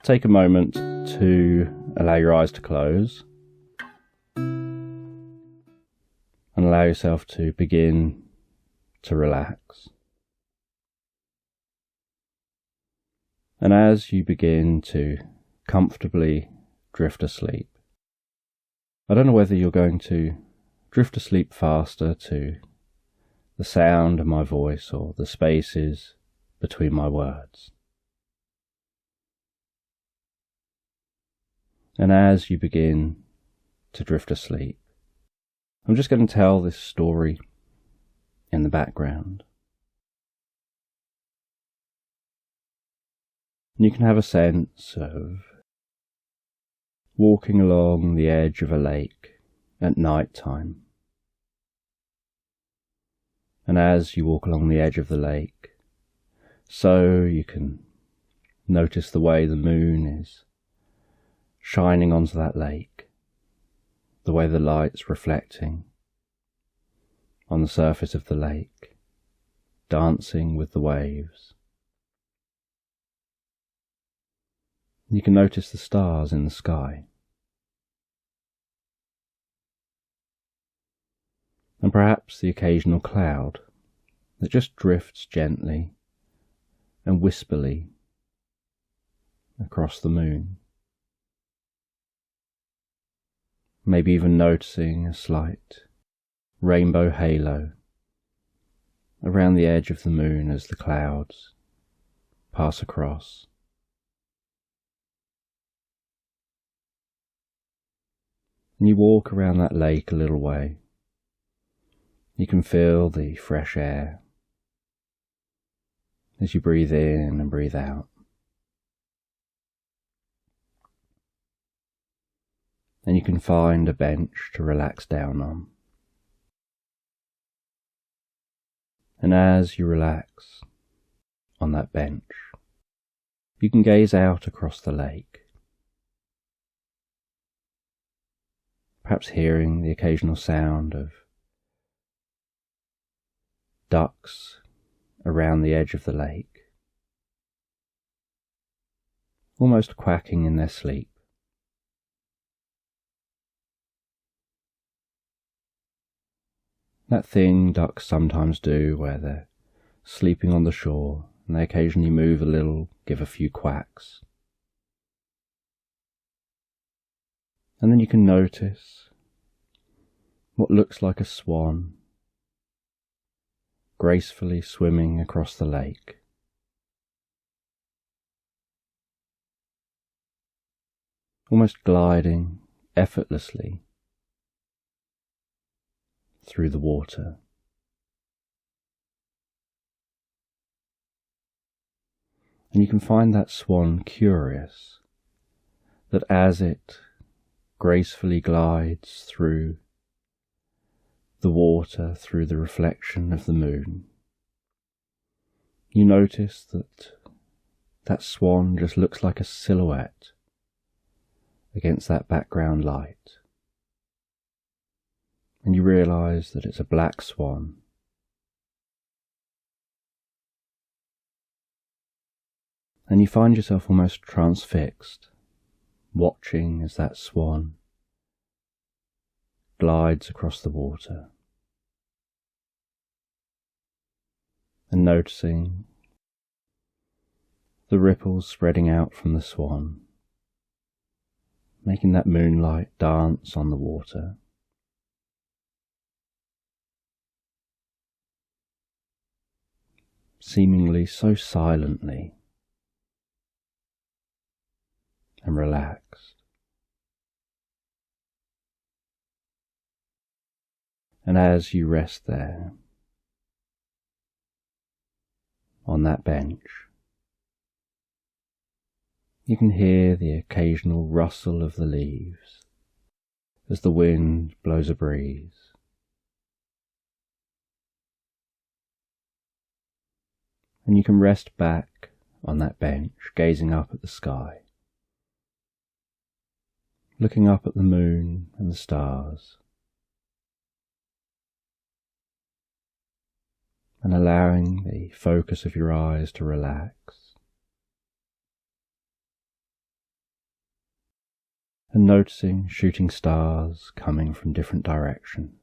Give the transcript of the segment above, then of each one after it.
take a moment to allow your eyes to close and allow yourself to begin to relax. And as you begin to comfortably drift asleep, I don't know whether you're going to drift asleep faster to the sound of my voice or the spaces between my words. And as you begin to drift asleep, I'm just going to tell this story in the background. And you can have a sense of walking along the edge of a lake at night time. And as you walk along the edge of the lake, so you can notice the way the moon is shining onto that lake, the way the light's reflecting on the surface of the lake, dancing with the waves. You can notice the stars in the sky. And perhaps the occasional cloud that just drifts gently and whisperly across the moon. Maybe even noticing a slight rainbow halo around the edge of the moon as the clouds pass across. And you walk around that lake a little way. You can feel the fresh air as you breathe in and breathe out. And you can find a bench to relax down on. And as you relax on that bench, you can gaze out across the lake, perhaps hearing the occasional sound of ducks around the edge of the lake, almost quacking in their sleep. That thing ducks sometimes do where they're sleeping on the shore and they occasionally move a little, give a few quacks. And then you can notice what looks like a swan gracefully swimming across the lake. Almost gliding effortlessly through the water. And you can find that swan curious that as it gracefully glides through the water, through the reflection of the moon, you notice that that swan just looks like a silhouette against that background light. And you realise that it's a black swan. And you find yourself almost transfixed, watching as that swan glides across the water. And noticing the ripples spreading out from the swan, making that moonlight dance on the water. Seemingly so silently and relaxed. And as you rest there on that bench, you can hear the occasional rustle of the leaves as the wind blows a breeze. And you can rest back on that bench, gazing up at the sky, looking up at the moon and the stars, and allowing the focus of your eyes to relax. and noticing shooting stars coming from different directions.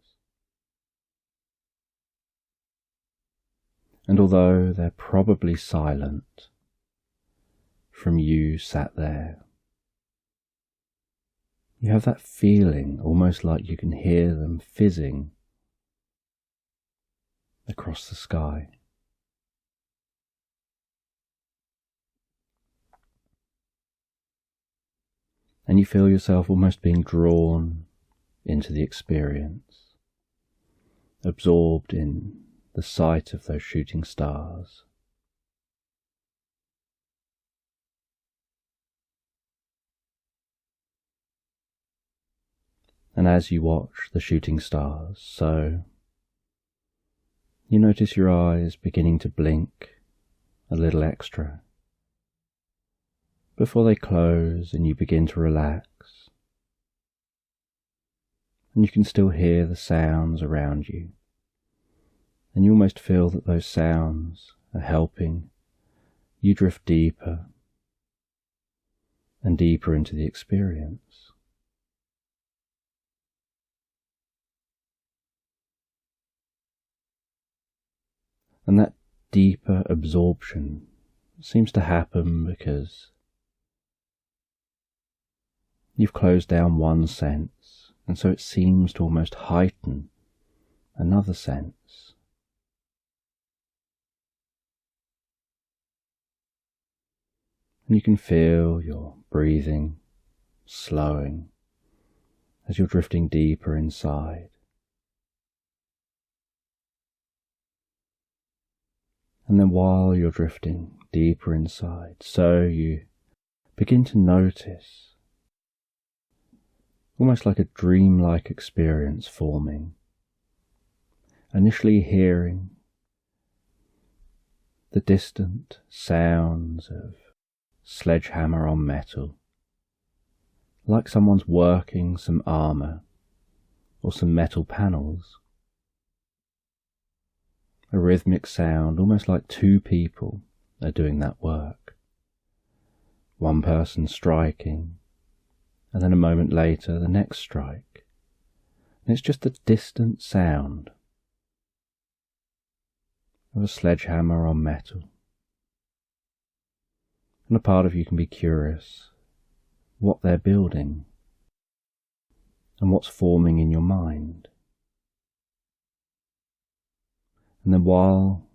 And although they're probably silent from you sat there, you have that feeling almost like you can hear them fizzing across the sky. And you feel yourself almost being drawn into the experience, absorbed in the sight of those shooting stars. And as you watch the shooting stars, so you notice your eyes beginning to blink a little extra before they close and you begin to relax. And you can still hear the sounds around you, and you almost feel that those sounds are helping you drift deeper and deeper into the experience. And that deeper absorption seems to happen because you've closed down one sense, and so it seems to almost heighten another sense. And you can feel your breathing slowing as you're drifting deeper inside. And then while you're drifting deeper inside, so you begin to notice almost like a dreamlike experience forming, initially hearing the distant sounds of sledgehammer on metal, like someone's working some armour or some metal panels. A rhythmic sound, almost like two people are doing that work. One person striking, and then a moment later the next strike. And it's just the distant sound of a sledgehammer on metal. And a part of you can be curious what they're building and what's forming in your mind. And then while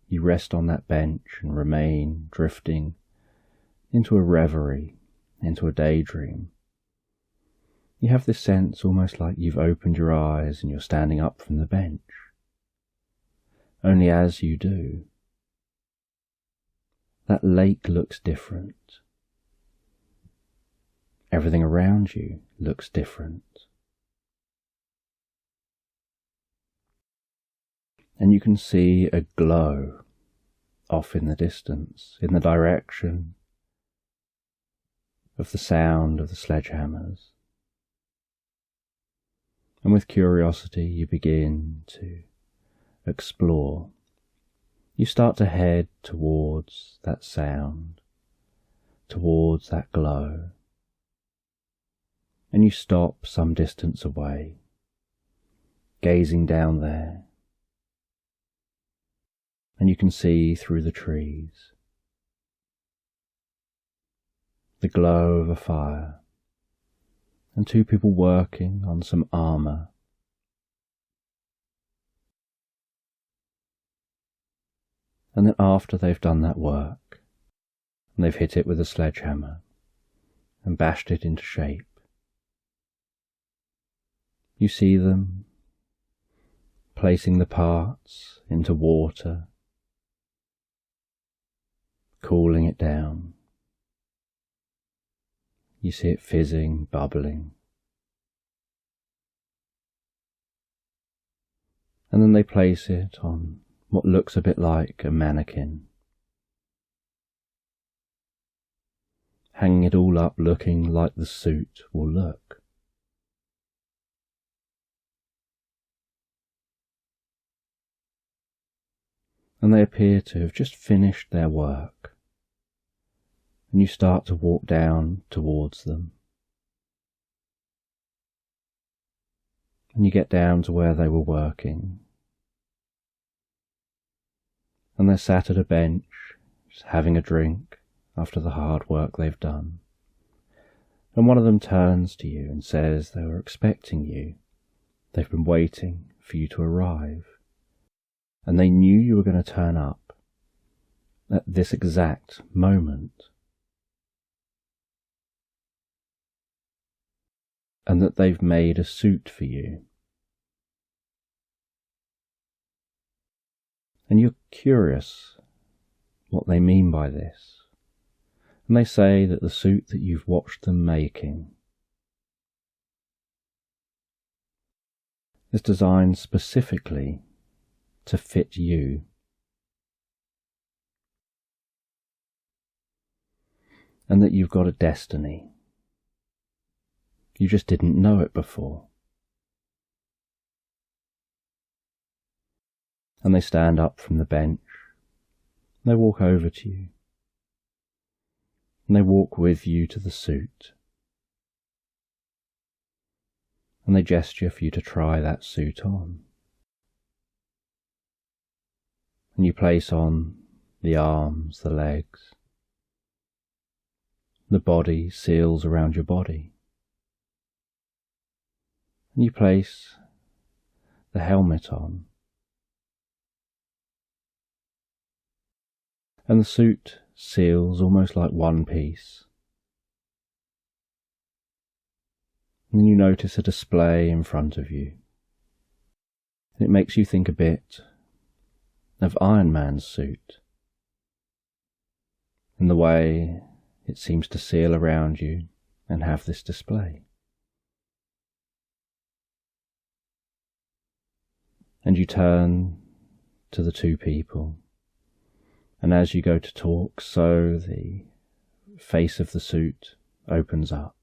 you rest on that bench and remain drifting into a reverie, into a daydream, you have this sense almost like you've opened your eyes and you're standing up from the bench. Only as you do, that lake looks different. Everything around you looks different. And you can see a glow off in the distance, in the direction of the sound of the sledgehammers. And with curiosity you begin to explore. You start to head towards that sound, towards that glow, and you stop some distance away, gazing down there. And you can see through the trees the glow of a fire and two people working on some armour. And then after they've done that work and they've hit it with a sledgehammer and bashed it into shape, you see them placing the parts into water, cooling it down. You see it fizzing, bubbling. And then they place it on what looks a bit like a mannequin, hanging it all up looking like the suit will look. And they appear to have just finished their work. And you start to walk down towards them, And you get down to where they were working. And they're sat at a bench, just having a drink after the hard work they've done. And one of them turns to you and says they were expecting you. They've been waiting for you to arrive. And they knew you were going to turn up at this exact moment. And that they've made a suit for you. And you're curious what they mean by this. And they say that the suit that you've watched them making is designed specifically to fit you. And that you've got a destiny. You just didn't know it before. And they stand up from the bench. They walk over to you. And they walk with you to the suit. And they gesture for you to try that suit on. And you place on the arms, the legs. The body seals around your body. And you place the helmet on. And the suit seals almost like one piece. And then you notice a display in front of you. And it makes you think a bit of Iron Man's suit. And the way it seems to seal around you and have this display. And you turn to the two people, and as you go to talk, so the face of the suit opens up,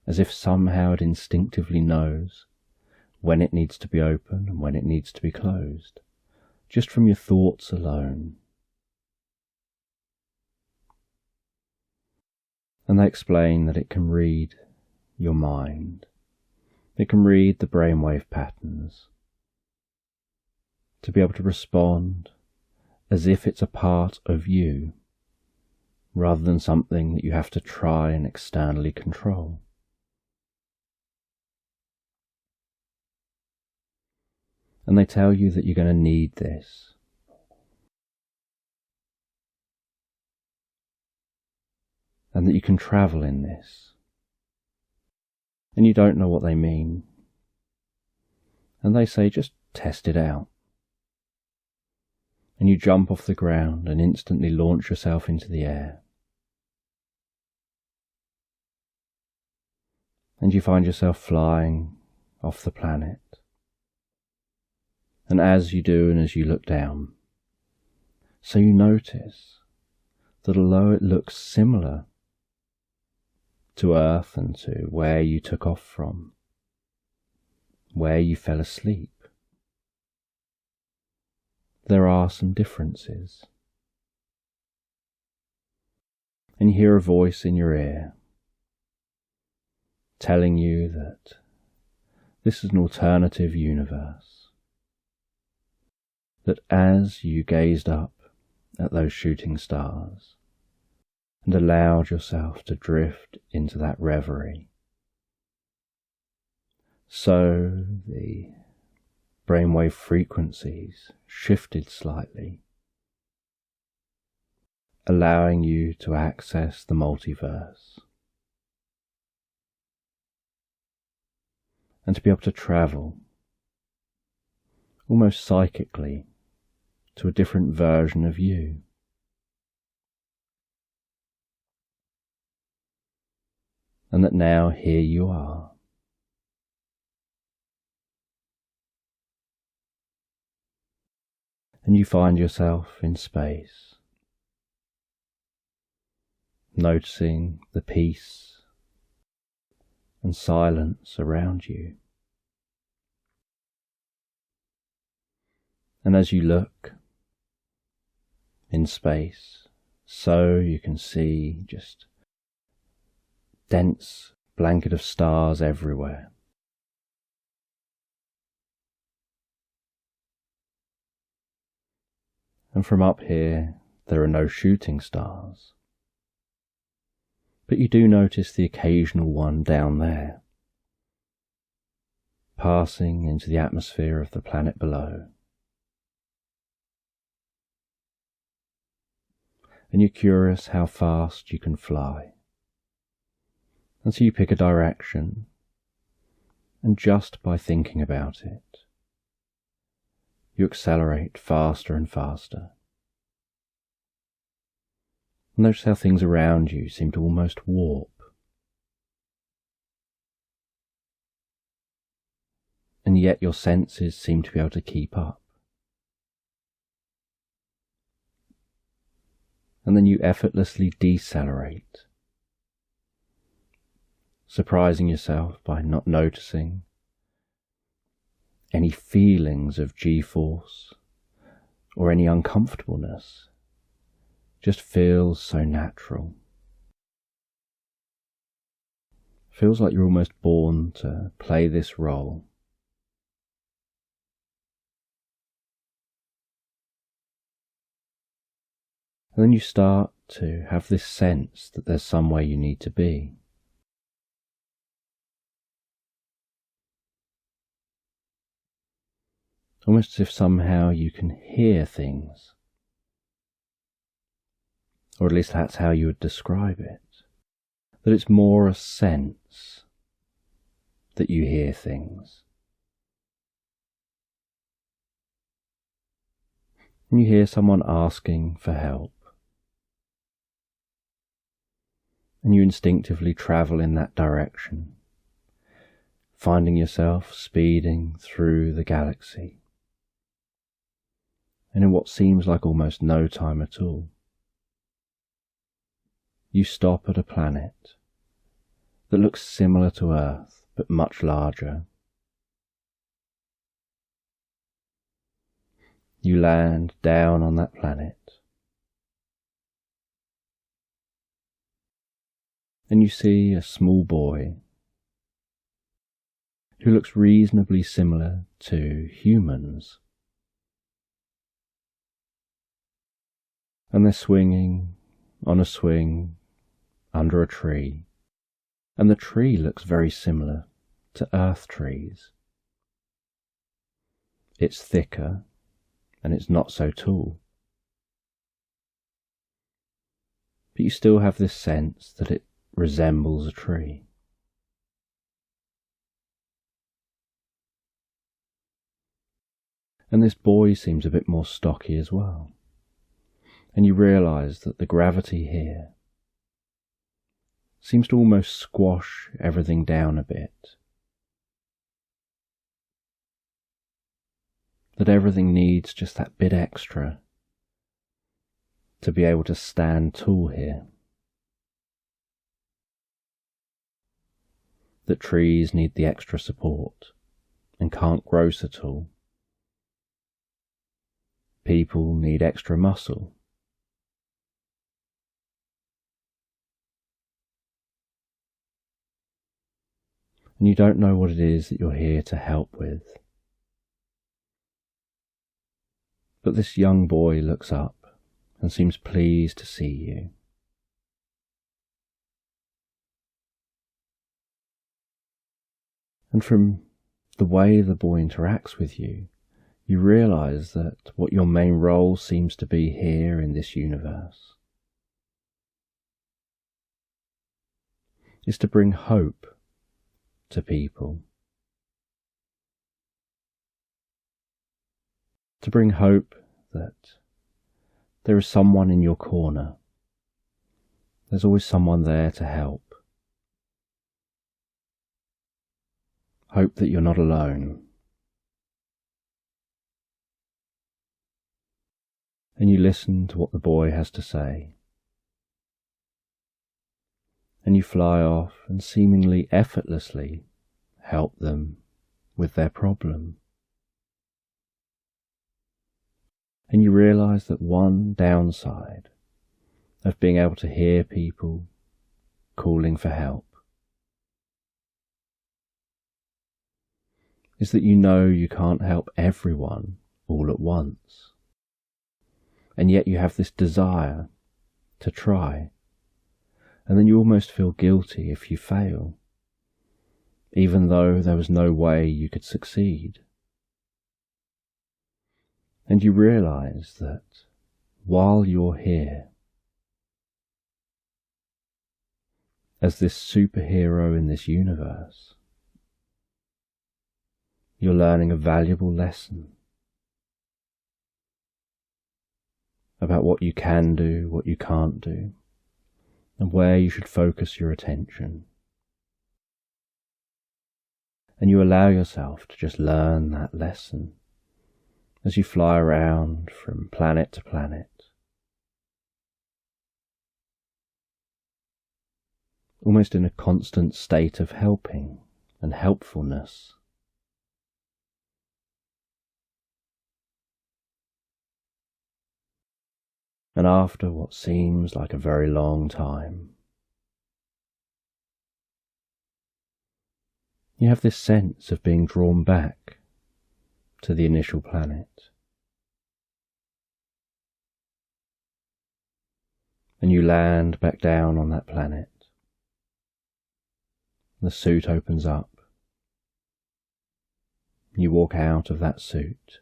as if somehow it instinctively knows when it needs to be open and when it needs to be closed, just from your thoughts alone. And they explain that it can read your mind. It can read the brainwave patterns, to be able to respond as if it's a part of you, rather than something that you have to try and externally control. And they tell you that you're going to need this. And that you can travel in this. And you don't know what they mean. And they say, just test it out. And you jump off the ground and instantly launch yourself into the air. And you find yourself flying off the planet. And as you do and as you look down, so you notice that although it looks similar to Earth and to where you took off from, where you fell asleep, there are some differences. And you hear a voice in your ear telling you that this is an alternative universe. That as you gazed up at those shooting stars and allowed yourself to drift into that reverie, so the brainwave frequencies shifted slightly, allowing you to access the multiverse and to be able to travel almost psychically to a different version of you. And that now here you are. And you find yourself in space, noticing the peace and silence around you. And as you look in space, so you can see just dense blanket of stars everywhere. And from up here, there are no shooting stars. But you do notice the occasional one down there, passing into the atmosphere of the planet below. And you're curious how fast you can fly. And so you pick a direction, and just by thinking about it, you accelerate faster and faster. Notice how things around you seem to almost warp. And yet your senses seem to be able to keep up. And then you effortlessly decelerate, surprising yourself by not noticing any feelings of G-force or any uncomfortableness. Just feels so natural. Feels like you're almost born to play this role. And then you start to have this sense that there's somewhere you need to be. Almost as if somehow you can hear things. Or at least that's how you would describe it. That it's more a sense that you hear things. And you hear someone asking for help. And you instinctively travel in that direction, finding yourself speeding through the galaxy. And in what seems like almost no time at all, you stop at a planet that looks similar to Earth, but much larger. You land down on that planet, and you see a small boy who looks reasonably similar to humans. And they're swinging on a swing under a tree, and the tree looks very similar to earth trees. It's thicker, and it's not so tall. But you still have this sense that it resembles a tree. And this boy seems a bit more stocky as well. And you realise that the gravity here seems to almost squash everything down a bit. That everything needs just that bit extra to be able to stand tall here. That trees need the extra support and can't grow so tall. People need extra muscle. And you don't know what it is that you're here to help with. But this young boy looks up and seems pleased to see you. And from the way the boy interacts with you, you realise that what your main role seems to be here in this universe is to bring hope to people. To bring hope that there is someone in your corner. There's always someone there to help. Hope that you're not alone. And you listen to what the boy has to say. And you fly off and seemingly effortlessly help them with their problem. And you realise that one downside of being able to hear people calling for help is that you know you can't help everyone all at once. and yet you have this desire to try, and then you almost feel guilty if you fail, even though there was no way you could succeed. And you realize that while you're here, as this superhero in this universe, you're learning a valuable lesson about what you can do, what you can't do, and where you should focus your attention. And you allow yourself to just learn that lesson as you fly around from planet to planet, almost in a constant state of helping and helpfulness. And after what seems like a very long time, you have this sense of being drawn back to the initial planet. And you land back down on that planet. The suit opens up. You walk out of that suit.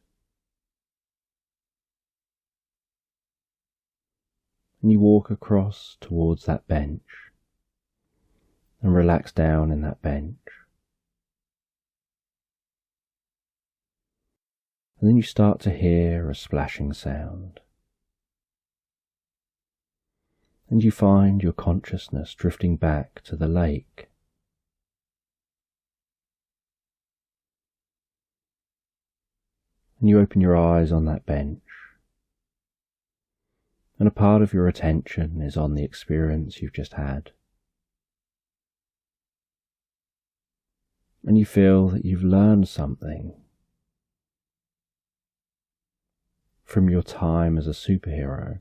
And you walk across towards that bench and relax down in that bench. And then you start to hear a splashing sound. And you find your consciousness drifting back to the lake. And you open your eyes on that bench. And a part of your attention is on the experience you've just had. And you feel that you've learned something from your time as a superhero,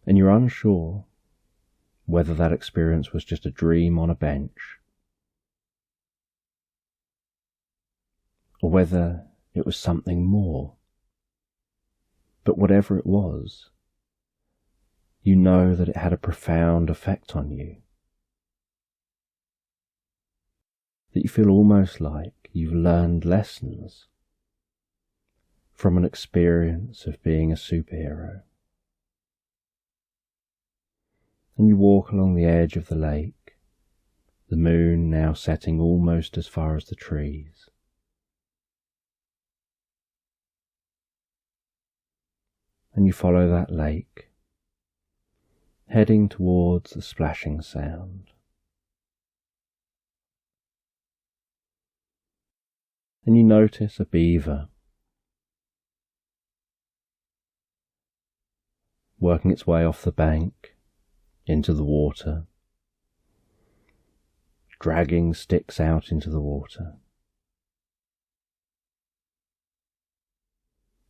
and you're unsure whether that experience was just a dream on a bench, or whether it was something more. But whatever it was, you know that it had a profound effect on you. That you feel almost like you've learned lessons from an experience of being a superhero. And you walk along the edge of the lake, the moon now setting almost as far as the trees. And you follow that lake, heading towards the splashing sound. And you notice a beaver working its way off the bank into the water, dragging sticks out into the water,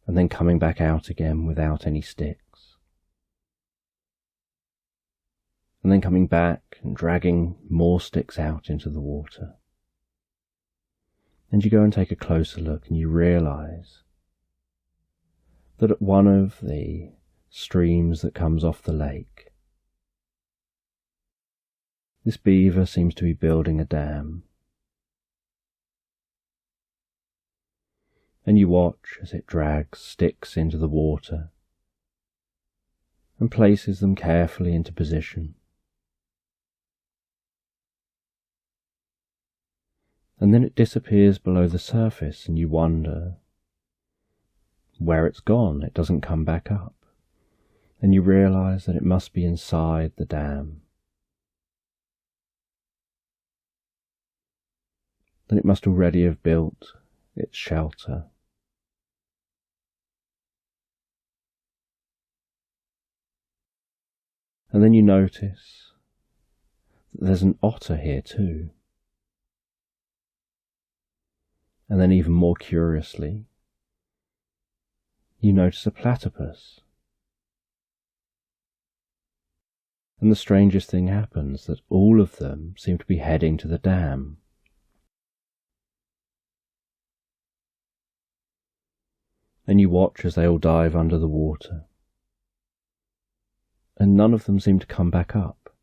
and then coming back out again without any sticks, and then coming back and dragging more sticks out into the water. And you go and take a closer look, and you realize that at one of the streams that comes off the lake, this beaver seems to be building a dam. And you watch as it drags sticks into the water and places them carefully into position. And then it disappears below the surface, and you wonder where it's gone. It doesn't come back up. And you realize that it must be inside the dam. That it must already have built its shelter. And then you notice that there's an otter here too. And then even more curiously, you notice a platypus. And the strangest thing happens, that all of them seem to be heading to the dam. And you watch as they all dive under the water, none of them seem to come back up.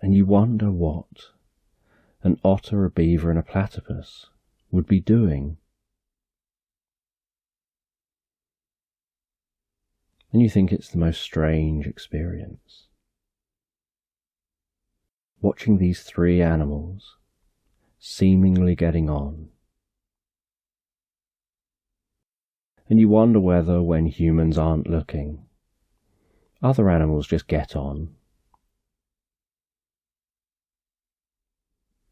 And you wonder what an otter, a beaver and a platypus would be doing. And you think it's the most strange experience. Watching these three animals seemingly getting on. And you wonder whether, when humans aren't looking, other animals just get on.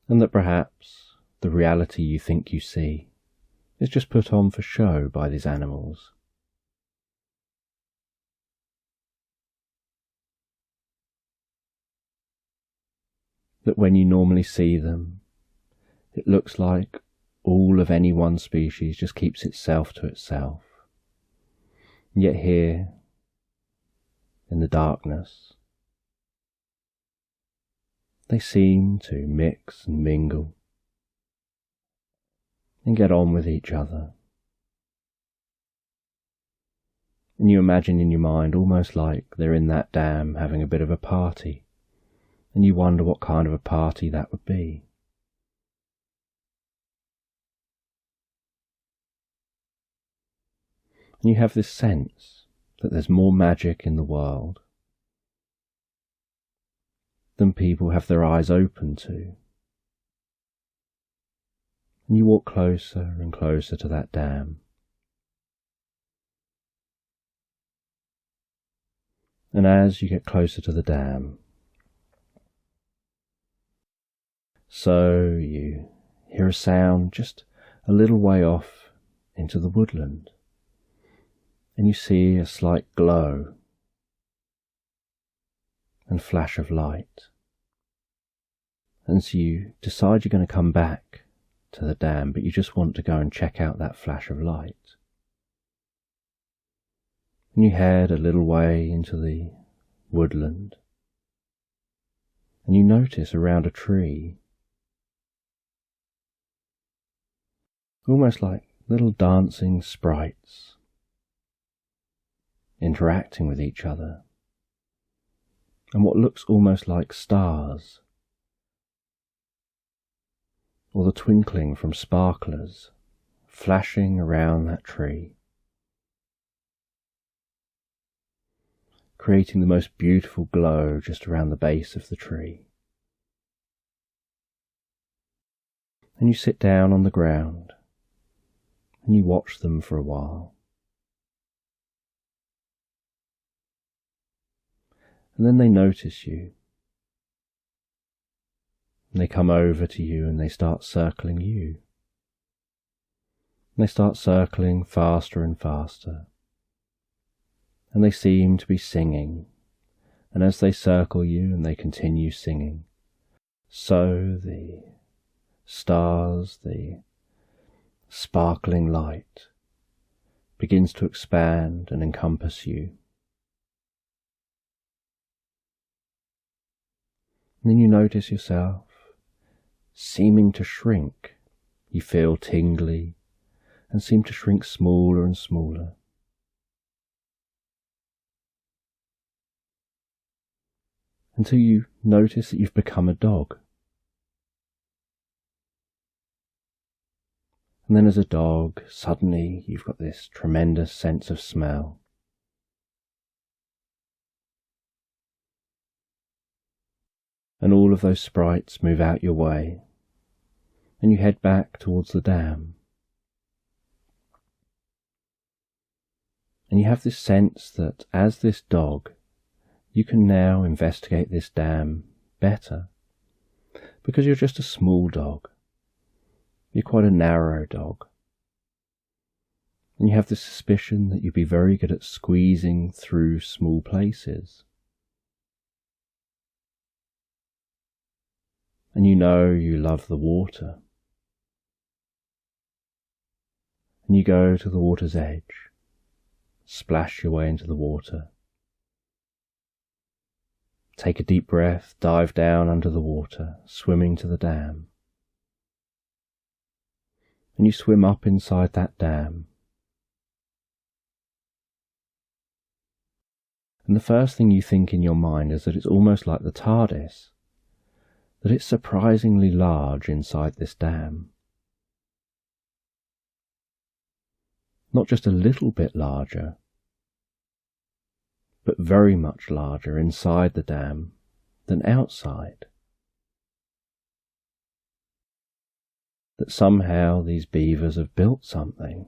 And that perhaps the reality you think you see is just put on for show by these animals. That when you normally see them, it looks like all of any one species just keeps itself to itself. And yet here, in the darkness, they seem to mix and mingle and get on with each other. And you imagine in your mind almost like they're in that dam having a bit of a party, and you wonder what kind of a party that would be. And you have this sense that there's more magic in the world than people have their eyes open to. And you walk closer and closer to that dam. And as you get closer to the dam, so you hear a sound just a little way off into the woodland, and you see a slight glow and flash of light. And so you decide you're going to come back to the dam, but you just want to go and check out that flash of light. And you head a little way into the woodland, and you notice around a tree, almost like little dancing sprites, interacting with each other, and what looks almost like stars, or the twinkling from sparklers flashing around that tree, creating the most beautiful glow just around the base of the tree. And you sit down on the ground and you watch them for a while. And then they notice you. And they come over to you and they start circling you. And they start circling faster and faster. And they seem to be singing. And as they circle you and they continue singing, so the stars, the sparkling light begins to expand and encompass you. And then you notice yourself seeming to shrink. You feel tingly and seem to shrink smaller and smaller. Until you notice that you've become a dog. And then as a dog, suddenly you've got this tremendous sense of smell. And all of those sprites move out your way, and you head back towards the dam. And you have this sense that as this dog, you can now investigate this dam better, because you're just a small dog. You're quite a narrow dog. And you have the suspicion that you'd be very good at squeezing through small places. And you know you love the water. And you go to the water's edge, splash your way into the water. Take a deep breath, dive down under the water, swimming to the dam. And you swim up inside that dam. And the first thing you think in your mind is that it's almost like the TARDIS, that it's surprisingly large inside this dam. Not just a little bit larger, but very much larger inside the dam than outside. That somehow these beavers have built something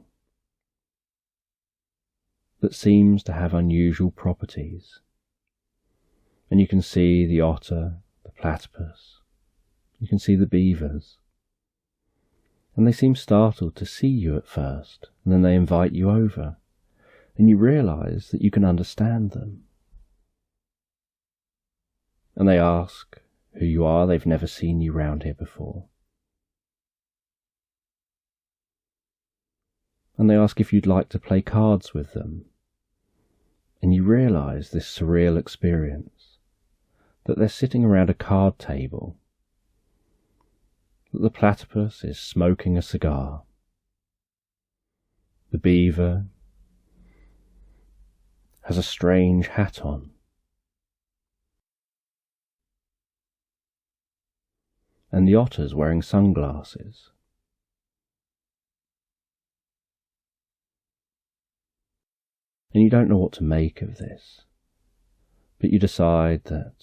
that seems to have unusual properties. And you can see the otter, the platypus, you can see the beavers. And they seem startled to see you at first, and then they invite you over, and you realise that you can understand them. And they ask who you are. They've never seen you round here before. And they ask if you'd like to play cards with them. And you realise this surreal experience, that they're sitting around a card table, that the platypus is smoking a cigar, the beaver has a strange hat on, and the otter's wearing sunglasses. And you don't know what to make of this, but you decide that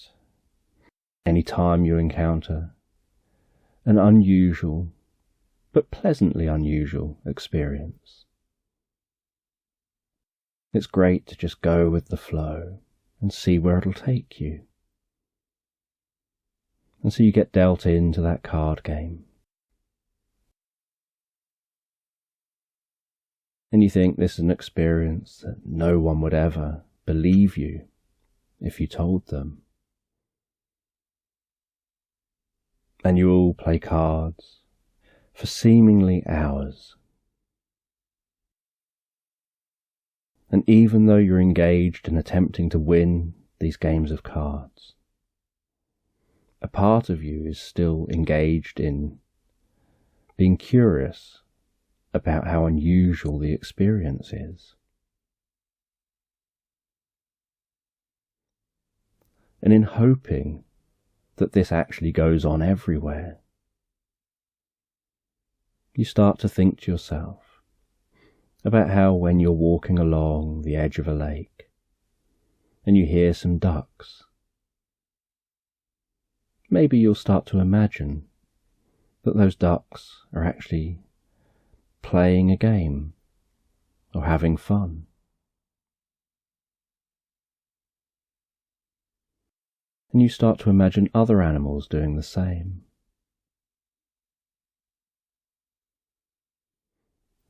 any time you encounter an unusual, but pleasantly unusual experience, it's great to just go with the flow and see where it'll take you. And so you get dealt into that card game. And you think this is an experience that no one would ever believe you if you told them. And you all play cards for seemingly hours. And even though you're engaged in attempting to win these games of cards, a part of you is still engaged in being curious about how unusual the experience is. And in hoping that this actually goes on everywhere, you start to think to yourself about how when you're walking along the edge of a lake and you hear some ducks, maybe you'll start to imagine that those ducks are actually playing a game or having fun. And you start to imagine other animals doing the same.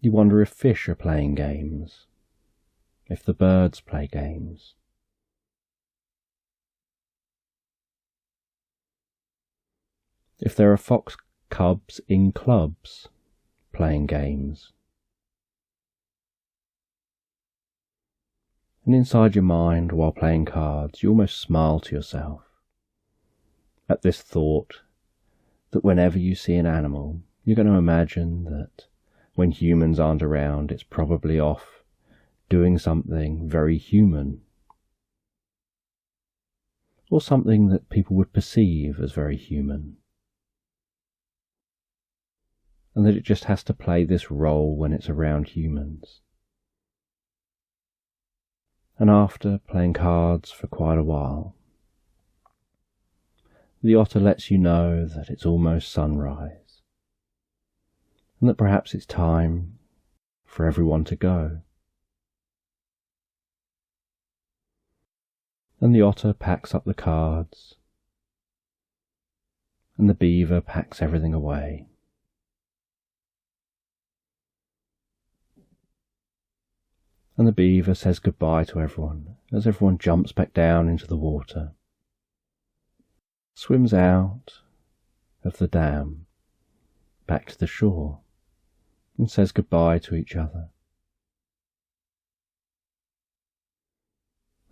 You wonder if fish are playing games, if the birds play games. If there are fox cubs in clubs playing games. And inside your mind, while playing cards, you almost smile to yourself at this thought that whenever you see an animal, you're going to imagine that when humans aren't around, it's probably off doing something very human, or something that people would perceive as very human. And that it just has to play this role when it's around humans. And after playing cards for quite a while, the otter lets you know that it's almost sunrise, and that perhaps it's time for everyone to go. And the otter packs up the cards, and the beaver packs everything away. And the beaver says goodbye to everyone as everyone jumps back down into the water, swims out of the dam back to the shore, and says goodbye to each other.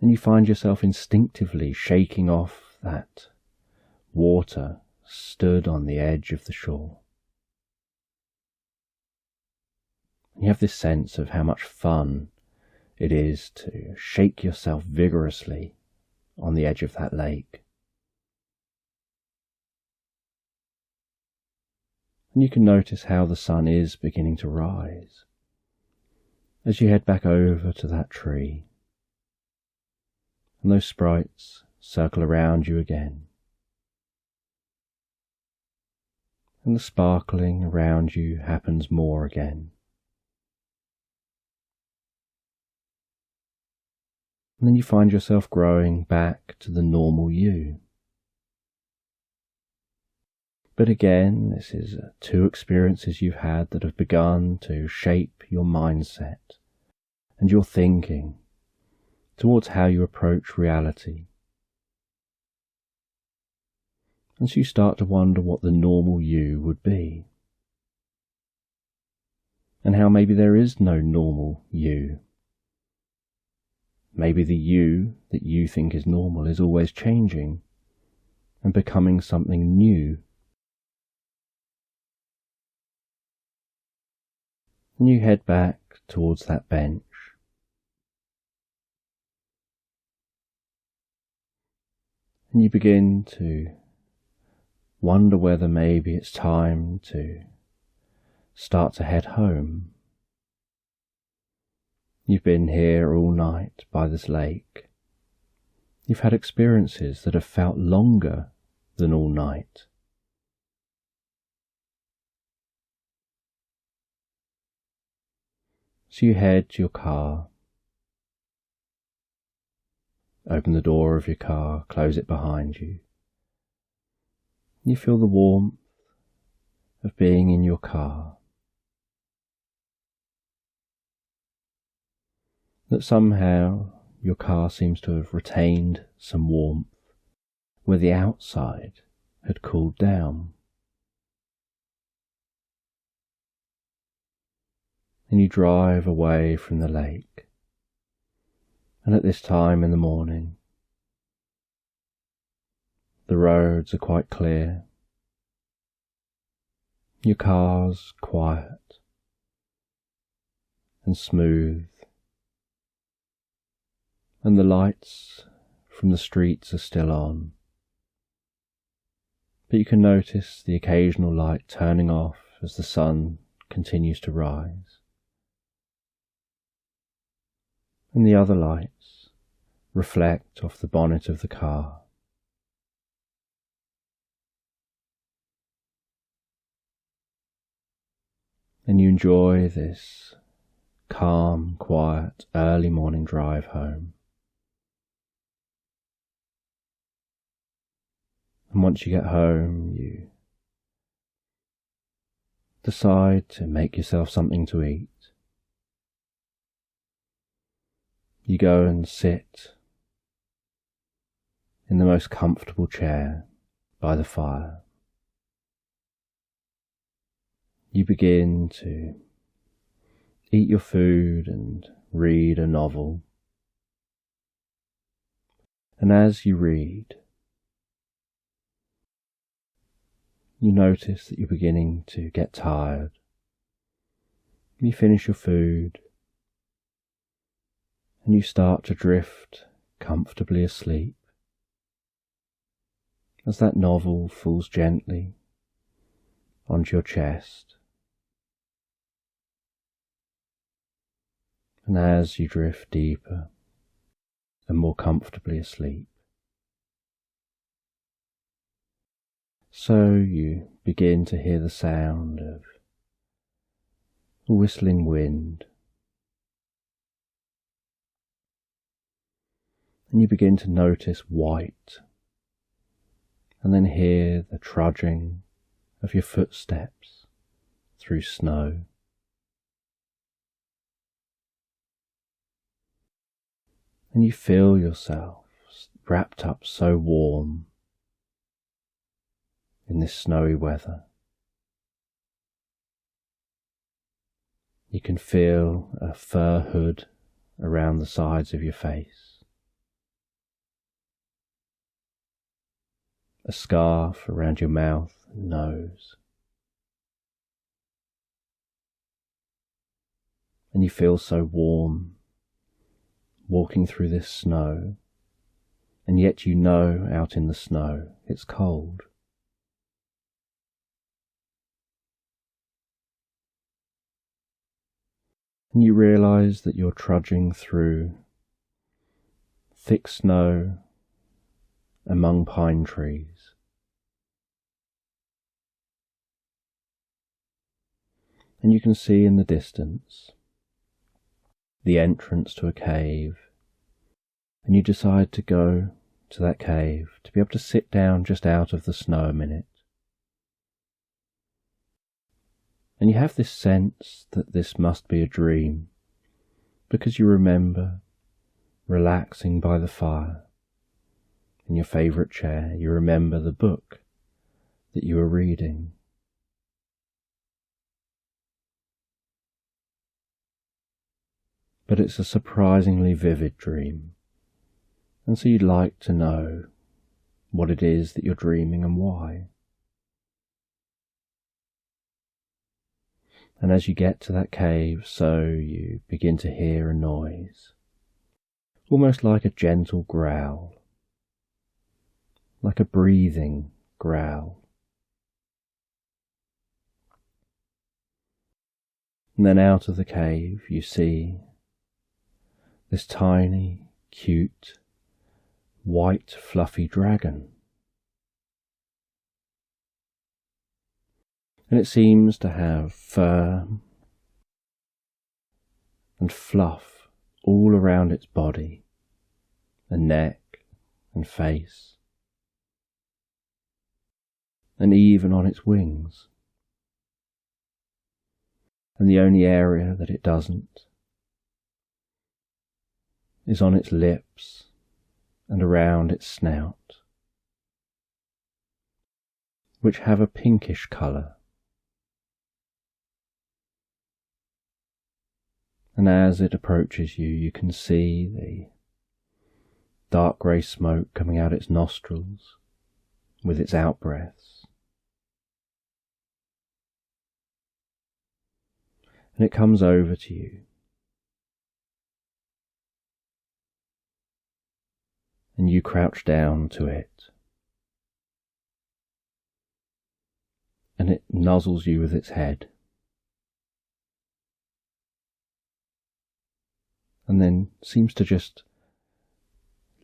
And you find yourself instinctively shaking off that water stood on the edge of the shore. And you have this sense of how much fun it is to shake yourself vigorously on the edge of that lake. And you can notice how the sun is beginning to rise as you head back over to that tree, and those sprites circle around you again, and the sparkling around you happens more again. And then you find yourself growing back to the normal you. But again, this is two experiences you've had that have begun to shape your mindset and your thinking towards how you approach reality. And so you start to wonder what the normal you would be, and how maybe there is no normal you. Maybe the you that you think is normal is always changing and becoming something new. And you head back towards that bench. And you begin to wonder whether maybe it's time to start to head home. You've been here all night by this lake. You've had experiences that have felt longer than all night. So you head to your car, open the door of your car, close it behind you. You feel the warmth of being in your car. That somehow your car seems to have retained some warmth where the outside had cooled down. And you drive away from the lake, and at this time in the morning the roads are quite clear, your car's quiet and smooth, and the lights from the streets are still on, but you can notice the occasional light turning off as the sun continues to rise. And the other lights reflect off the bonnet of the car. And you enjoy this calm, quiet, early morning drive home. And once you get home, you decide to make yourself something to eat. You go and sit in the most comfortable chair by the fire. You begin to eat your food and read a novel. And as you read, you notice that you're beginning to get tired. You finish your food, and you start to drift comfortably asleep as that novel falls gently onto your chest. And as you drift deeper and more comfortably asleep, so you begin to hear the sound of a whistling wind, and you begin to notice white, and then hear the trudging of your footsteps through snow. And you feel yourself wrapped up so warm in this snowy weather. You can feel a fur hood around the sides of your face, a scarf around your mouth and nose, and you feel so warm walking through this snow, and yet you know out in the snow it's cold. And you realise that you're trudging through thick snow among pine trees. And you can see in the distance the entrance to a cave, and you decide to go to that cave to be able to sit down just out of the snow a minute. And you have this sense that this must be a dream, because you remember relaxing by the fire in your favourite chair. You remember the book that you were reading. But it's a surprisingly vivid dream, and so you'd like to know what it is that you're dreaming and why. And as you get to that cave, so you begin to hear a noise, almost like a gentle growl, like a breathing growl. And then out of the cave you see this tiny, cute, white, fluffy dragon. And it seems to have fur and fluff all around its body, and neck and face, and even on its wings. And the only area that it doesn't is on its lips and around its snout, which have a pinkish colour. And as it approaches you, you can see the dark grey smoke coming out its nostrils with its out-breaths. And it comes over to you. And you crouch down to it. And it nuzzles you with its head. And then seems to just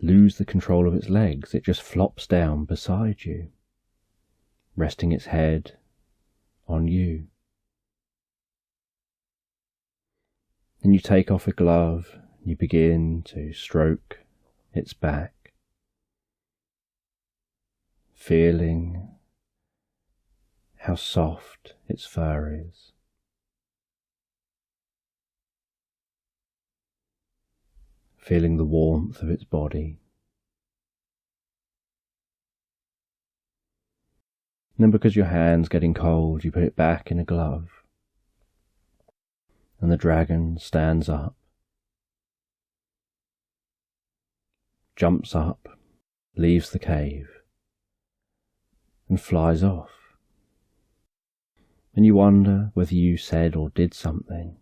lose the control of its legs. It just flops down beside you, resting its head on you. And you take off a glove, you begin to stroke its back, feeling how soft its fur is. Feeling the warmth of its body. And then because your hand's getting cold, you put it back in a glove. And the dragon stands up, jumps up, leaves the cave, and flies off. And you wonder whether you said or did something.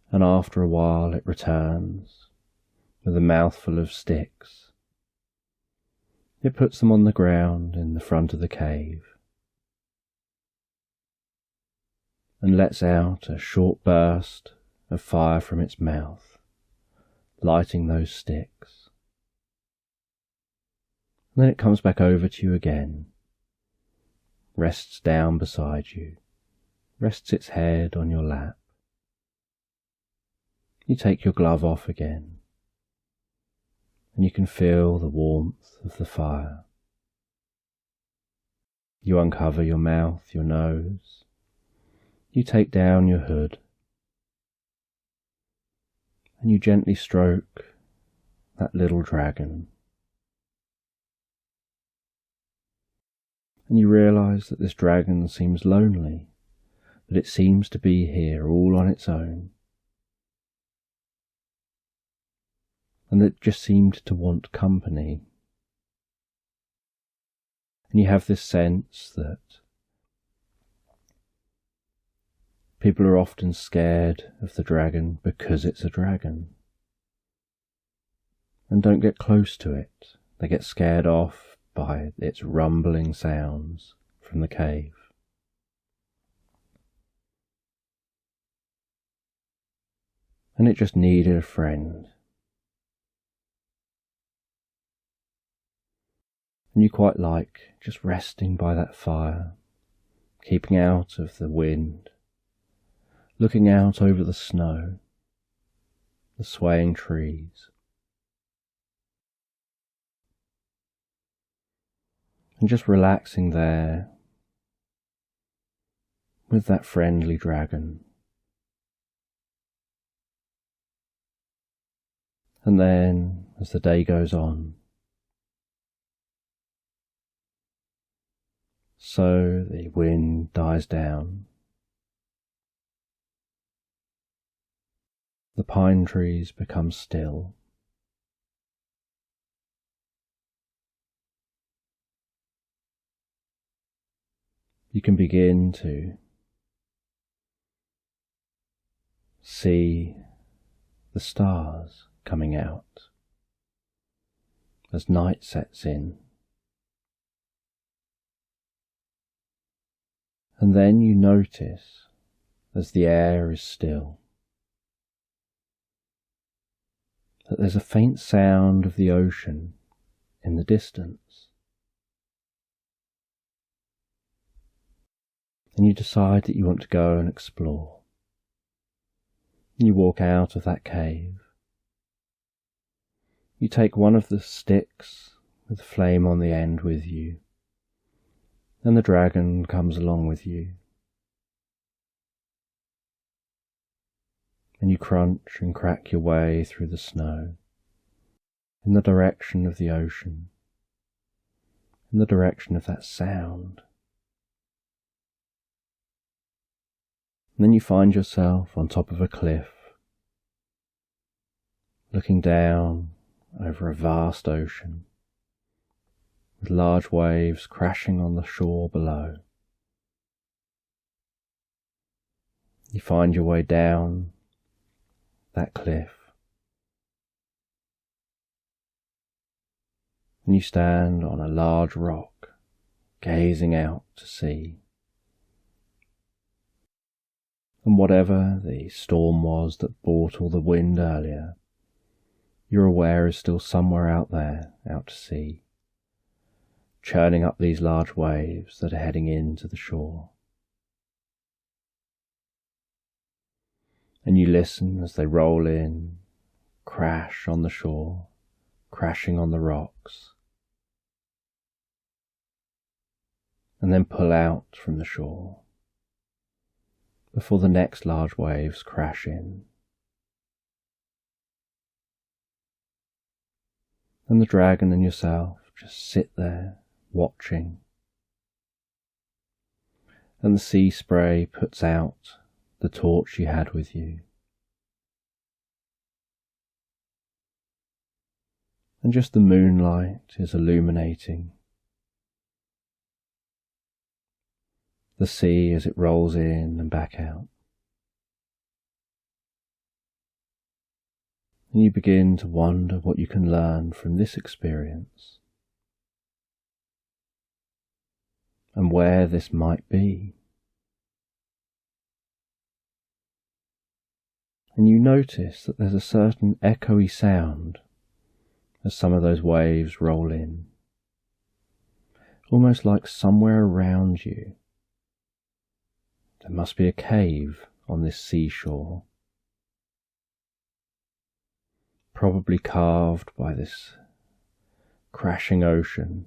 And after a while it returns with a mouthful of sticks. It puts them on the ground in the front of the cave and lets out a short burst of fire from its mouth, lighting those sticks. And then it comes back over to you again, rests down beside you, rests its head on your lap. You take your glove off again, and you can feel the warmth of the fire. You uncover your mouth, your nose. You take down your hood, and you gently stroke that little dragon. And you realise that this dragon seems lonely, that it seems to be here all on its own. And it just seemed to want company. And you have this sense that People are often scared of the dragon because it's a dragon, and don't get close to it. They get scared off by its rumbling sounds from the cave. And it just needed a friend. And you quite like just resting by that fire, keeping out of the wind, looking out over the snow, the swaying trees, and just relaxing there with that friendly dragon. And then, as the day goes on, so the wind dies down, the pine trees become still, you can begin to see the stars coming out as night sets in. And then you notice, as the air is still, that there's a faint sound of the ocean in the distance. And you decide that you want to go and explore. You walk out of that cave. You take one of the sticks with a flame on the end with you, and the dragon comes along with you. And you crunch and crack your way through the snow in the direction of the ocean, in the direction of that sound. And then you find yourself on top of a cliff, looking down over a vast ocean, with large waves crashing on the shore below. You find your way down that cliff, and you stand on a large rock, gazing out to sea. And whatever the storm was that brought all the wind earlier, you're aware is still somewhere out there, out to sea, churning up these large waves that are heading into the shore. And you listen as they roll in, crash on the shore, crashing on the rocks, and then pull out from the shore before the next large waves crash in. And the dragon and yourself just sit there, watching. And the sea spray puts out the torch you had with you. And just the moonlight is illuminating the sea as it rolls in and back out. And you begin to wonder what you can learn from this experience, and where this might be. And you notice that there's a certain echoey sound as some of those waves roll in, almost like somewhere around you there must be a cave on this seashore, probably carved by this crashing ocean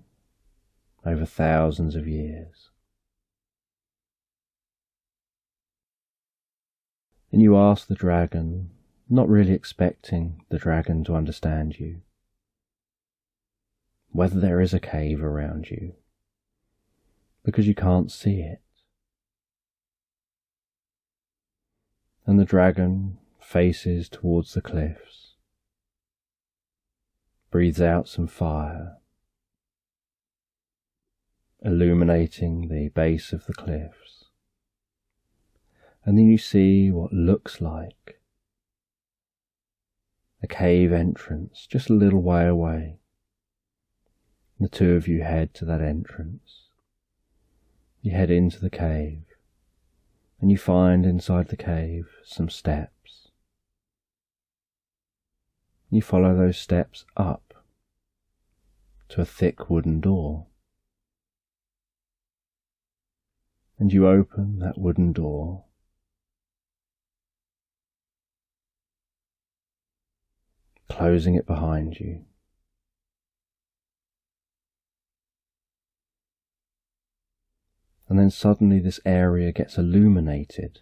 over thousands of years. And you ask the dragon, not really expecting the dragon to understand you, whether there is a cave around you, because you can't see it. And the dragon faces towards the cliffs, breathes out some fire, illuminating the base of the cliffs, And then you see what looks like a cave entrance just a little way away. The two of you head to that entrance. You head into the cave, and you find inside the cave some steps. You follow those steps up to a thick wooden door. And you open that wooden door. Closing it behind you. And then suddenly this area gets illuminated.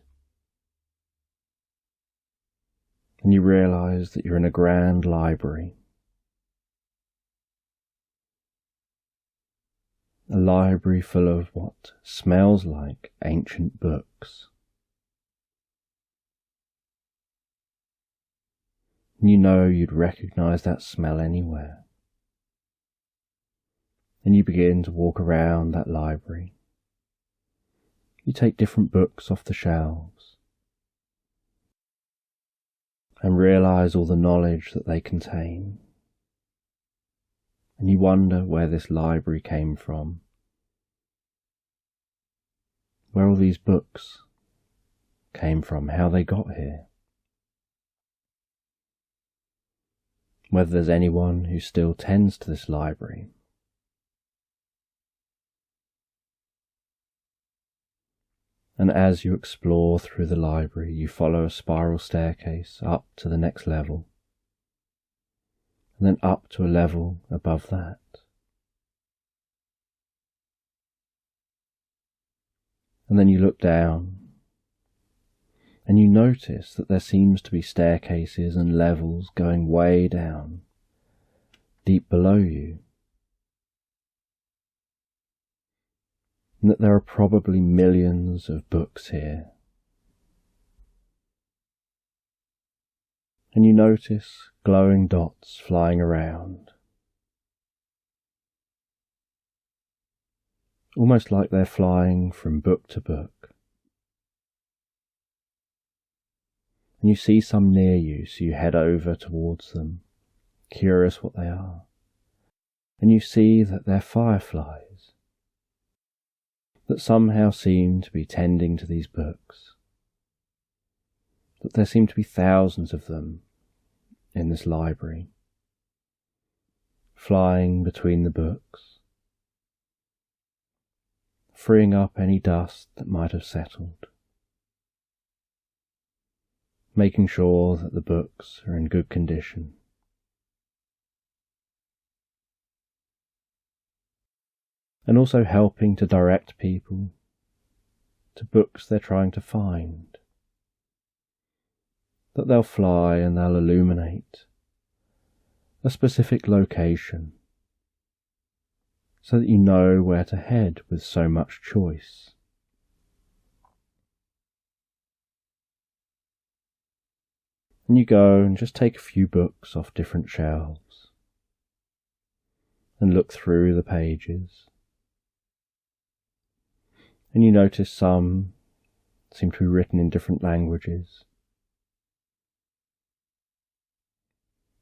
And you realise that you're in a grand library. A library full of what smells like ancient books. You know you'd recognise that smell anywhere. And you begin to walk around that library. You take different books off the shelves and realise all the knowledge that they contain. And you wonder where this library came from, where all these books came from, how they got here, whether there's anyone who still tends to this library. And as you explore through the library, you follow a spiral staircase up to the next level, and then up to a level above that. And then you look down, and you notice that there seems to be staircases and levels going way down, deep below you. And that there are probably millions of books here. And you notice glowing dots flying around, almost like they're flying from book to book. And you see some near you, so you head over towards them, curious what they are. And you see that they're fireflies, that somehow seem to be tending to these books, that there seem to be thousands of them in this library, flying between the books, freeing up any dust that might have settled, making sure that the books are in good condition. And also helping to direct people to books they're trying to find. That they'll fly and they'll illuminate a specific location so that you know where to head with so much choice. And you go and just take a few books off different shelves and look through the pages. And you notice some seem to be written in different languages.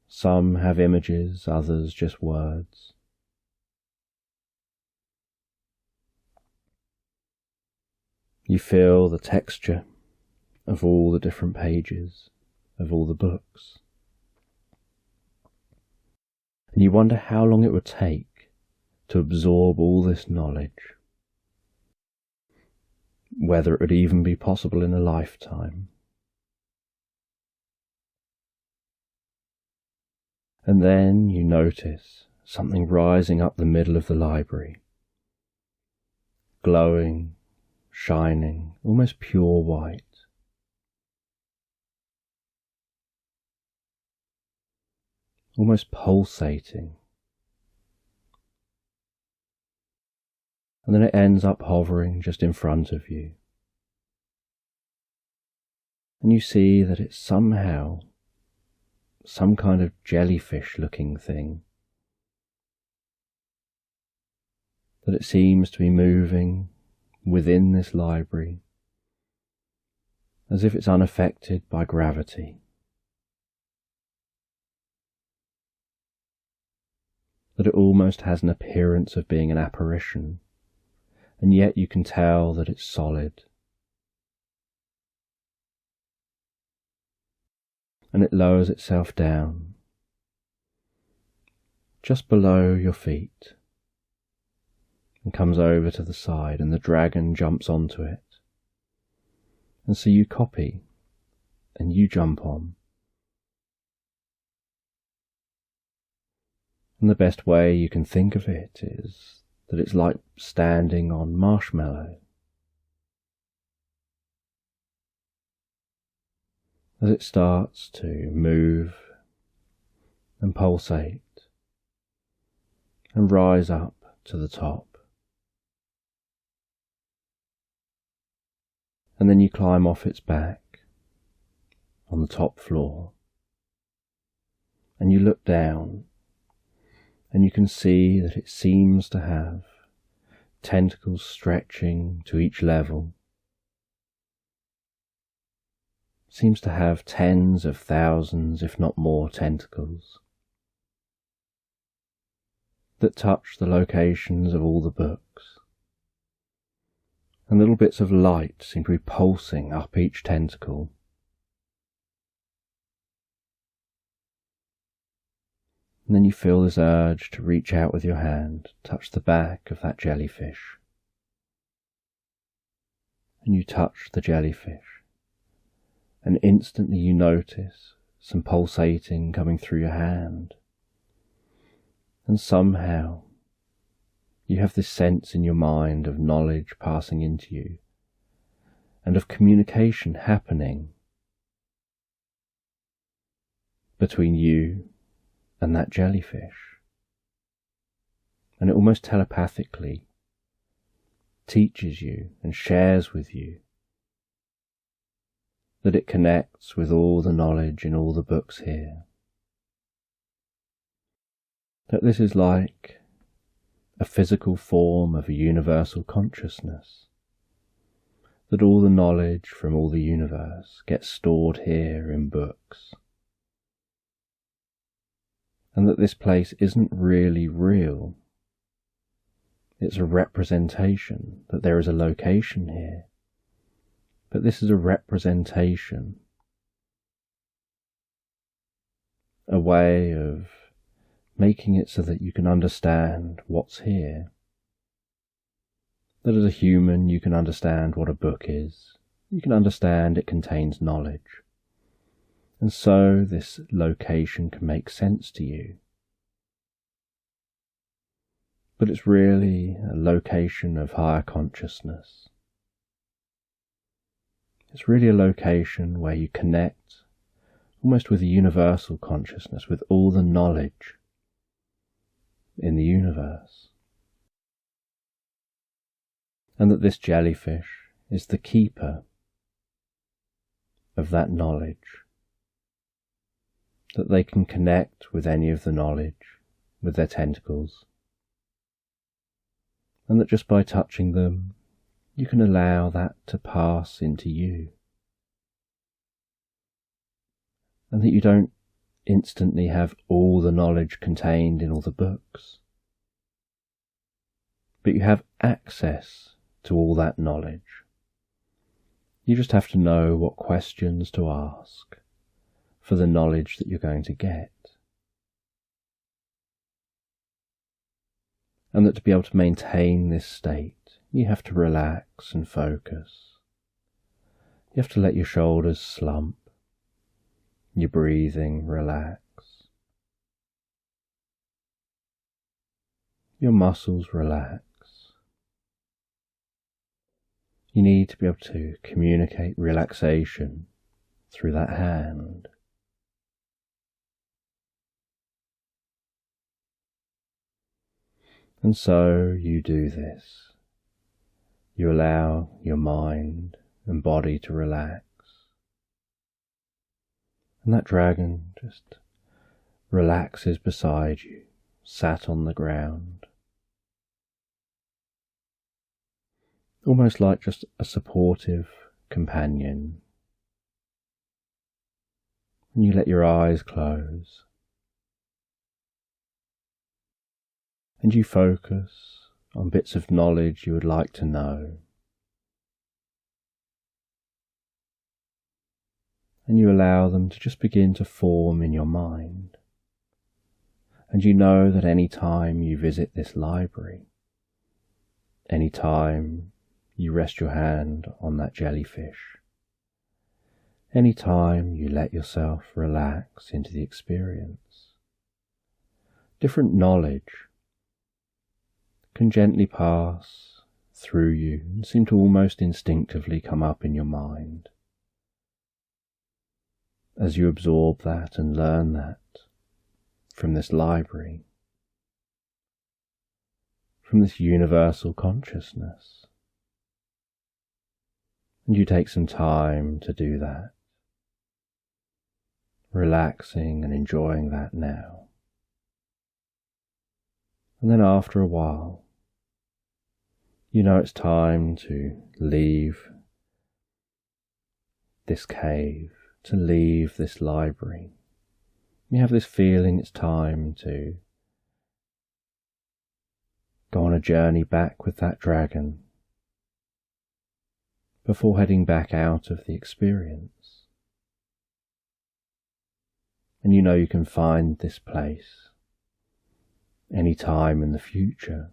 Some have images, others just words. You feel the texture of all the different pages, of all the books. And you wonder how long it would take to absorb all this knowledge. Whether it would even be possible in a lifetime. And then you notice something rising up the middle of the library, glowing, shining, almost pure white. Almost pulsating. And then it ends up hovering just in front of you. And you see that it's somehow some kind of jellyfish looking thing. That it seems to be moving within this library, as if it's unaffected by gravity. That it almost has an appearance of being an apparition, and yet you can tell that it's solid. And it lowers itself down, just below your feet, and comes over to the side, and the dragon jumps onto it. And so you copy, and you jump on. And the best way you can think of it is that it's like standing on marshmallow. As it starts to move and pulsate and rise up to the top. And then you climb off its back on the top floor, and you look down, and you can see that it seems to have tentacles stretching to each level. Seems to have tens of thousands, if not more, tentacles that touch the locations of all the books, and little bits of light seem to be pulsing up each tentacle. And then you feel this urge to reach out with your hand, touch the back of that jellyfish, and you touch the jellyfish. And instantly you notice some pulsating coming through your hand. And somehow you have this sense in your mind of knowledge passing into you, and of communication happening between you and that jellyfish. And it almost telepathically teaches you and shares with you that it connects with all the knowledge in all the books here. That this is like a physical form of a universal consciousness. That all the knowledge from all the universe gets stored here in books. And that this place isn't really real. It's a representation, that there is a location here. But this is a representation, a way of making it so that you can understand what's here. That as a human you can understand what a book is, you can understand it contains knowledge, and so this location can make sense to you. But it's really a location of higher consciousness. It's really a location where you connect almost with a universal consciousness, with all the knowledge in the universe. And that this jellyfish is the keeper of that knowledge. That they can connect with any of the knowledge with their tentacles. And that just by touching them, you can allow that to pass into you. And that you don't instantly have all the knowledge contained in all the books. But you have access to all that knowledge. You just have to know what questions to ask for the knowledge that you're going to get. And that to be able to maintain this state, you have to relax and focus. You have to let your shoulders slump, your breathing relax, your muscles relax. You need to be able to communicate relaxation through that hand. And so you do this. You allow your mind and body to relax. And that dragon just relaxes beside you, sat on the ground. Almost like just a supportive companion and you let your eyes close, and you focus on bits of knowledge you would like to know, and you allow them to just begin to form in your mind. And you know that any time you visit this library, any time you rest your hand on that jellyfish, any time you let yourself relax into the experience, different knowledge can gently pass through you and seem to almost instinctively come up in your mind as you absorb that and learn that from this library, from this universal consciousness. And you take some time to do that, relaxing and enjoying that now. And then after a while, you know it's time to leave this cave, to leave this library. You have this feeling it's time to go on a journey back with that dragon before heading back out of the experience. And you know you can find this place any time in the future.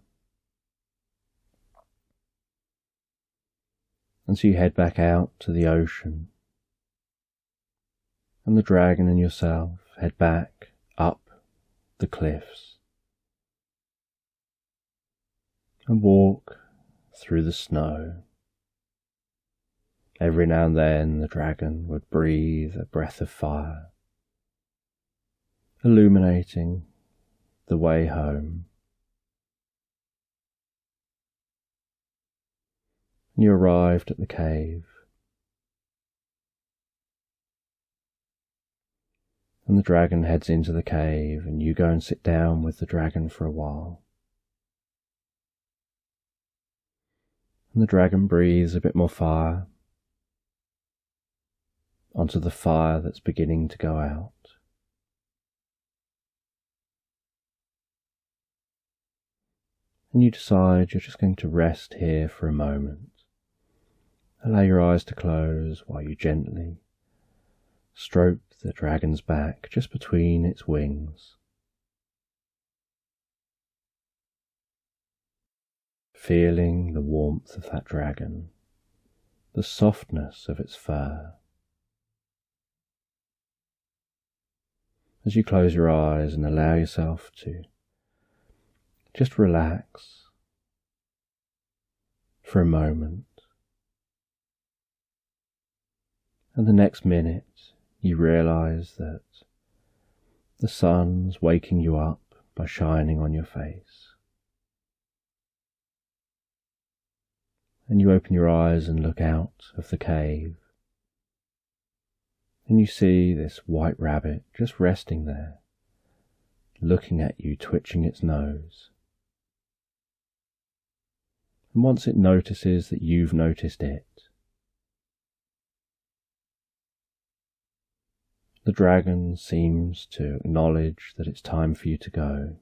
And so you head back out to the ocean, and the dragon and yourself head back up the cliffs and walk through the snow. Every now and then the dragon would breathe a breath of fire, illuminating the way home. You arrived at the cave, and the dragon heads into the cave, and you go and sit down with the dragon for a while. And the dragon breathes a bit more fire onto the fire that's beginning to go out. And you decide you're just going to rest here for a moment. Allow your eyes to close while you gently stroke the dragon's back just between its wings, feeling the warmth of that dragon, the softness of its fur. As you close your eyes and allow yourself to just relax for a moment, and the next minute you realize that the sun's waking you up by shining on your face. And you open your eyes and look out of the cave, and you see this white rabbit just resting there, looking at you, twitching its nose. And once it notices that you've noticed it, the dragon seems to acknowledge that it's time for you to go,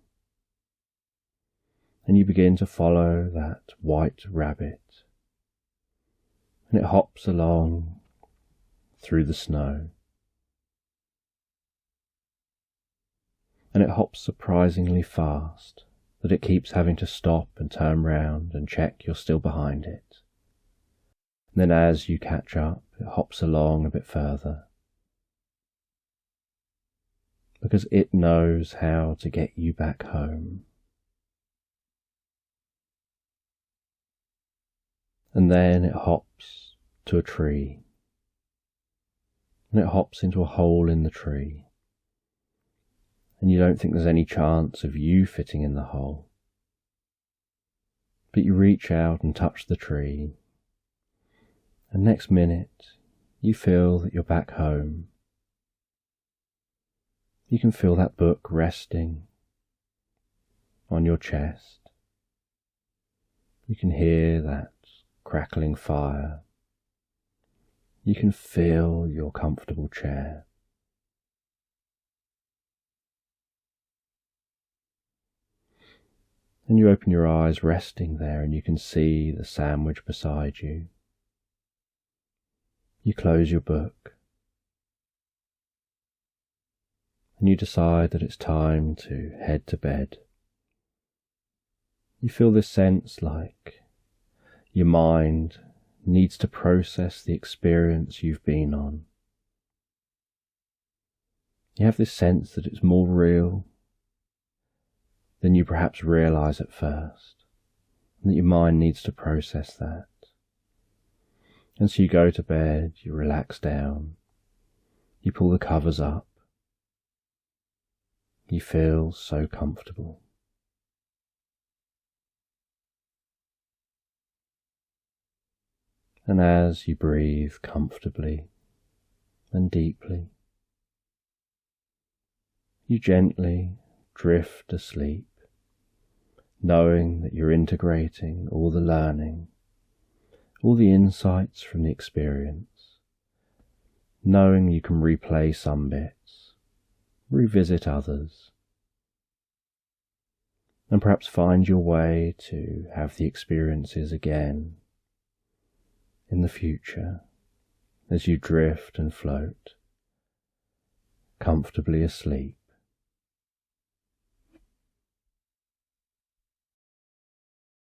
and you begin to follow that white rabbit, and it hops along through the snow, and it hops surprisingly fast that it keeps having to stop and turn round and check you're still behind it. And then as you catch up, it hops along a bit further, because it knows how to get you back home. And then it hops to a tree, and it hops into a hole in the tree, and you don't think there's any chance of you fitting in the hole. But you reach out and touch the tree, and next minute you feel that you're back home. You can feel that book resting on your chest. You can hear that crackling fire. You can feel your comfortable chair. And you open your eyes, resting there, and you can see the sandwich beside you. You close your book, and you decide that it's time to head to bed. You feel this sense like your mind needs to process the experience you've been on. You have this sense that it's more real than you perhaps realize at first, and that your mind needs to process that. And so you go to bed, you relax down, you pull the covers up, you feel so comfortable. And as you breathe comfortably and deeply, you gently drift asleep, knowing that you're integrating all the learning, all the insights from the experience, knowing you can replay some bits, revisit others, and perhaps find your way to have the experiences again in the future as you drift and float, comfortably asleep.